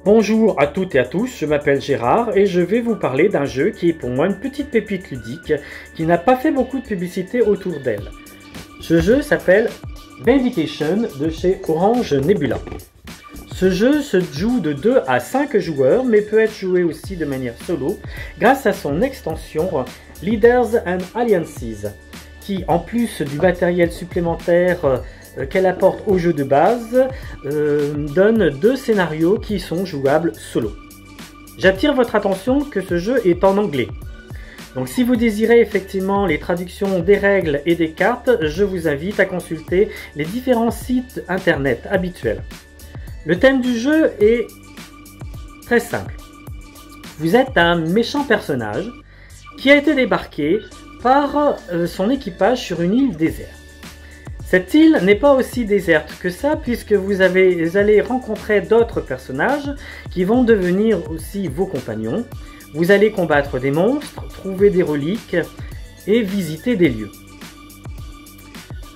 Bonjour à toutes et à tous, je m'appelle Gérard et je vais vous parler d'un jeu qui est pour moi une petite pépite ludique qui n'a pas fait beaucoup de publicité autour d'elle. Ce jeu s'appelle Vindication de chez Orange Nebula. Ce jeu se joue de 2 à 5 joueurs mais peut être joué aussi de manière solo grâce à son extension Leaders and Alliances qui, en plus du matériel supplémentaire qu'elle apporte au jeu de base, donne 2 scénarios qui sont jouables solo. J'attire votre attention que ce jeu est en anglais. Donc si vous désirez effectivement les traductions des règles et des cartes, je vous invite à consulter les différents sites internet habituels. Le thème du jeu est très simple. Vous êtes un méchant personnage qui a été débarqué par son équipage sur une île déserte. Cette île n'est pas aussi déserte que ça puisque vous allez rencontrer d'autres personnages qui vont devenir aussi vos compagnons. Vous allez combattre des monstres, trouver des reliques et visiter des lieux.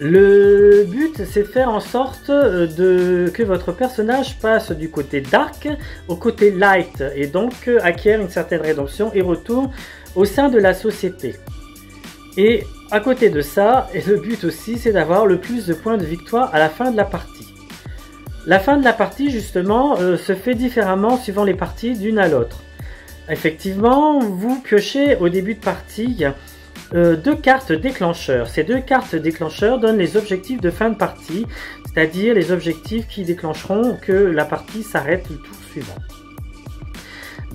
Le but, c'est de faire en sorte que votre personnage passe du côté dark au côté light et donc acquiert une certaine rédemption et retourne au sein de la société. Et à côté de ça, et le but aussi, c'est d'avoir le plus de points de victoire à la fin de la partie. La fin de la partie, justement, se fait différemment suivant les parties d'une à l'autre. Effectivement, vous piochez au début de partie 2 cartes déclencheurs. Ces 2 cartes déclencheurs donnent les objectifs de fin de partie, c'est-à-dire les objectifs qui déclencheront que la partie s'arrête le tour suivant.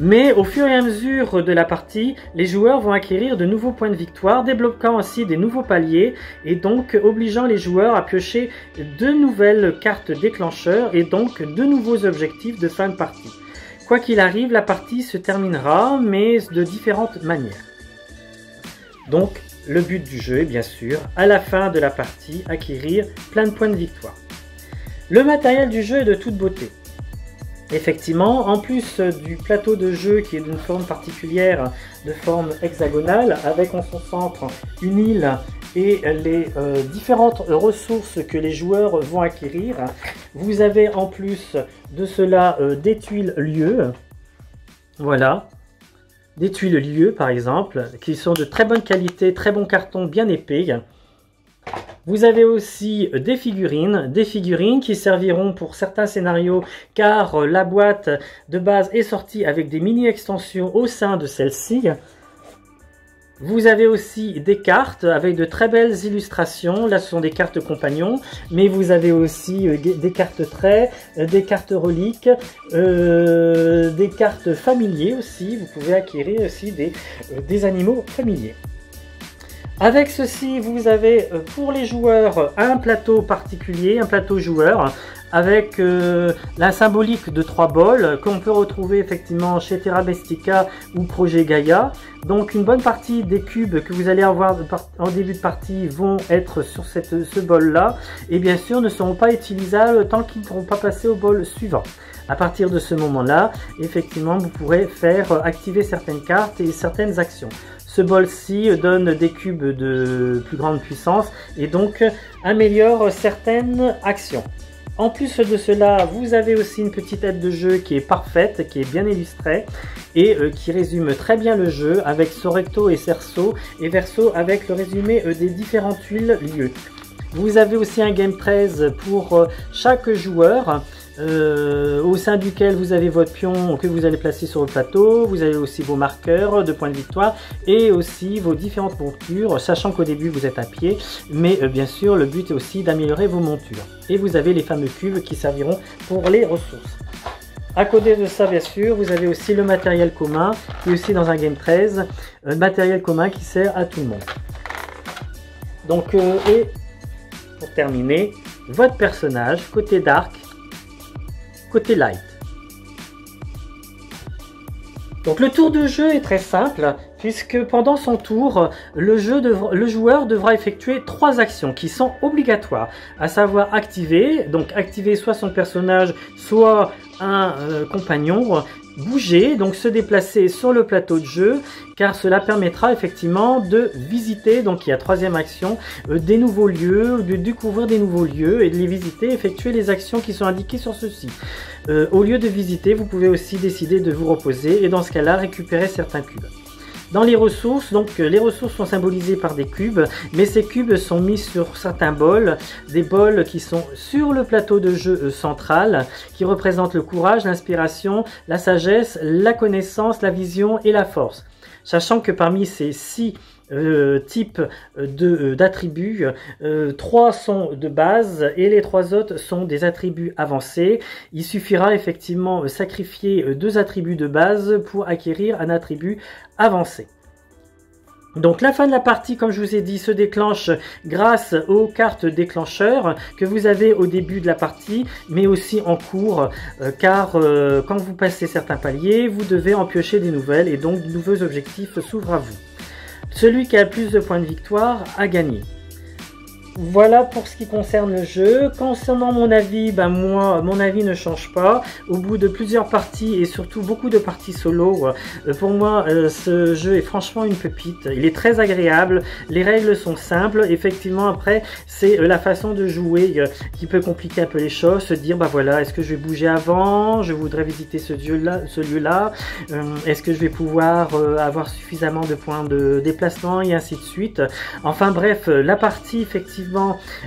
Mais au fur et à mesure de la partie, les joueurs vont acquérir de nouveaux points de victoire, débloquant aussi des nouveaux paliers et donc obligeant les joueurs à piocher 2 nouvelles cartes déclencheurs et donc 2 nouveaux objectifs de fin de partie. Quoi qu'il arrive, la partie se terminera, mais de différentes manières. Donc, le but du jeu est bien sûr, à la fin de la partie, acquérir plein de points de victoire. Le matériel du jeu est de toute beauté. Effectivement, en plus du plateau de jeu qui est d'une forme particulière, de forme hexagonale, avec en son centre une île et les différentes ressources que les joueurs vont acquérir, vous avez en plus de cela des tuiles lieux, voilà, des tuiles lieux par exemple, qui sont de très bonne qualité, très bon carton, bien épais. Vous avez aussi des figurines qui serviront pour certains scénarios car la boîte de base est sortie avec des mini-extensions au sein de celle-ci. Vous avez aussi des cartes avec de très belles illustrations. Là, ce sont des cartes compagnons, mais vous avez aussi des cartes traits, des cartes reliques, des cartes familiers aussi. Vous pouvez acquérir aussi des animaux familiers. Avec ceci, vous avez pour les joueurs un plateau particulier, un plateau joueur, avec la symbolique de 3 bols qu'on peut retrouver effectivement chez Terra Mystica ou Projet Gaïa. Donc une bonne partie des cubes que vous allez avoir en début de partie vont être sur ce bol là et bien sûr ne seront pas utilisables tant qu'ils ne seront pas passés au bol suivant. À partir de ce moment là, effectivement vous pourrez faire activer certaines cartes et certaines actions. Ce bol-ci donne des cubes de plus grande puissance et donc améliore certaines actions. En plus de cela, vous avez aussi une petite aide de jeu qui est parfaite, qui est bien illustrée et qui résume très bien le jeu avec son recto et cerceau et verso avec le résumé des différentes tuiles lieux. Vous avez aussi un game 13 pour chaque joueur. Au sein duquel vous avez votre pion que vous allez placer sur le plateau, vous avez aussi vos marqueurs de points de victoire et aussi vos différentes montures, sachant qu'au début vous êtes à pied, mais bien sûr le but est aussi d'améliorer vos montures. Et vous avez les fameux cubes qui serviront pour les ressources. À côté de ça, bien sûr, vous avez aussi le matériel commun, qui est aussi dans un game 13, matériel commun qui sert à tout le monde. Donc, et pour terminer, votre personnage, côté dark, côté light. Donc le tour de jeu est très simple puisque pendant son tour, le joueur devra effectuer 3 actions qui sont obligatoires, à savoir activer soit son personnage, soit un compagnon bouger, donc se déplacer sur le plateau de jeu, car cela permettra effectivement de visiter, donc il y a troisième action, des nouveaux lieux, de découvrir des nouveaux lieux et de les visiter, effectuer les actions qui sont indiquées sur ceci. Au lieu de visiter, vous pouvez aussi décider de vous reposer et dans ce cas-là récupérer certains cubes. Dans les ressources, donc les ressources sont symbolisées par des cubes, mais ces cubes sont mis sur certains bols, des bols qui sont sur le plateau de jeu central, qui représentent le courage, l'inspiration, la sagesse, la connaissance, la vision et la force. Sachant que parmi ces 6 types d'attributs, 3 sont de base et les 3 autres sont des attributs avancés. Il suffira effectivement sacrifier 2 attributs de base pour acquérir un attribut avancé. Donc la fin de la partie, comme je vous ai dit, se déclenche grâce aux cartes déclencheurs que vous avez au début de la partie, mais aussi en cours, car quand vous passez certains paliers, vous devez en piocher des nouvelles et donc de nouveaux objectifs s'ouvrent à vous. Celui qui a le plus de points de victoire a gagné. Voilà pour ce qui concerne le jeu. Concernant mon avis, moi, mon avis ne change pas. Au bout de plusieurs parties et surtout beaucoup de parties solo, pour moi, ce jeu est franchement une pépite. Il est très agréable. Les règles sont simples. Effectivement, après, c'est la façon de jouer qui peut compliquer un peu les choses. Se dire, voilà, est-ce que je vais bouger avant? Je voudrais visiter ce lieu-là. Est-ce que je vais pouvoir avoir suffisamment de points de déplacement et ainsi de suite. Enfin bref, la partie, effectivement,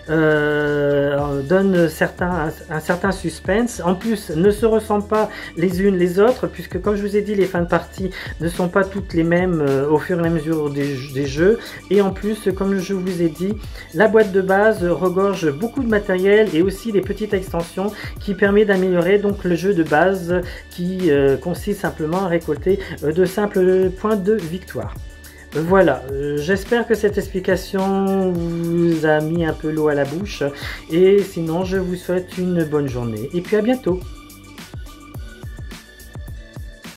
donne un certain suspense. En plus, ne se ressemblent pas les unes les autres, puisque comme je vous ai dit, les fins de partie ne sont pas toutes les mêmes au fur et à mesure des jeux. Et en plus, comme je vous ai dit, la boîte de base regorge beaucoup de matériel et aussi des petites extensions qui permettent d'améliorer donc le jeu de base qui consiste simplement à récolter de simples points de victoire. Voilà, j'espère que cette explication vous a mis un peu l'eau à la bouche et sinon je vous souhaite une bonne journée et puis à bientôt.